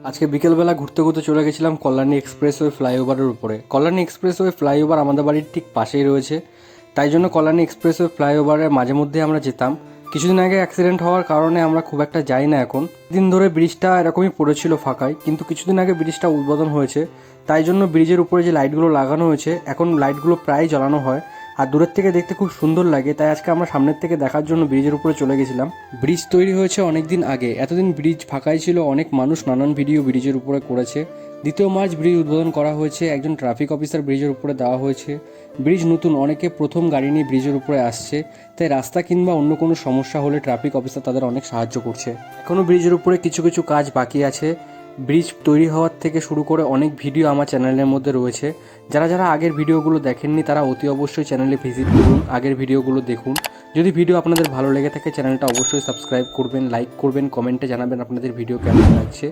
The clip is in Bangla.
আজকে বিকেলবেলা ঘুরতে ঘুরতে চলে গেছিলাম কল্যাণী এক্সপ্রেসওয়ে ফ্লাইওভারের উপরে। কল্যাণী এক্সপ্রেসওয়ে ফ্লাইওভার আমাদের বাড়ির ঠিক পাশেই রয়েছে, তাই জন্য কল্যাণী এক্সপ্রেসওয়ে ফ্লাইওভারে মাঝে মধ্যে আমরা যেতাম। কিছুদিন আগে অ্যাক্সিডেন্ট হওয়ার কারণে আমরা খুব একটা যাই না এখন। দিন ধরে ব্রিজটা এরকমই পড়েছিল ফাঁকায়, কিন্তু কিছুদিন আগে ব্রিজটা উদ্বোধন হয়েছে, তাই জন্য ব্রিজের উপরে যে লাইটগুলো লাগানো হয়েছে এখন লাইটগুলো প্রায় জ্বালানো হয় আর দূরের থেকে দেখতে খুব সুন্দর লাগে। তাই আজকে আমরা সামনের থেকে দেখার জন্য ব্রিজের উপরে চলে গেছিলাম। ব্রিজ তৈরি হয়েছে অনেক দিন আগে, এতদিন ব্রিজ ফাঁকাই ছিল, অনেক মানুষ নানান ভিডিও ব্রিজের উপরে করেছে। 2 মার্চ ব্রিজ উদ্বোধন করা হয়েছে, একজন ট্রাফিক অফিসার ব্রিজের উপরে দেওয়া হয়েছে। ব্রিজ নতুন, অনেকে প্রথম গাড়ি নিয়ে ব্রিজের উপরে আসছে, তাই রাস্তা কিংবা অন্য কোনো সমস্যা হলে ট্রাফিক অফিসার তাদের অনেক সাহায্য করছে। এখনও ব্রিজের উপরে কিছু কিছু কাজ বাকি আছে। ব্রিজ তৈরি হওয়ার থেকে শুরু করে অনেক ভিডিও আমার চ্যানেলের মধ্যে রয়েছে। যারা যারা আগের ভিডিওগুলো দেখেননি তারা অতি অবশ্যই চ্যানেলে ভিজিট করুন, আগের ভিডিওগুলো দেখুন। যদি ভিডিও আপনাদের ভালো লেগে থাকে চ্যানেলটা অবশ্যই সাবস্ক্রাইব করবেন, লাইক করবেন, কমেন্টে জানাবেন আপনাদের ভিডিও কেমন লাগছে।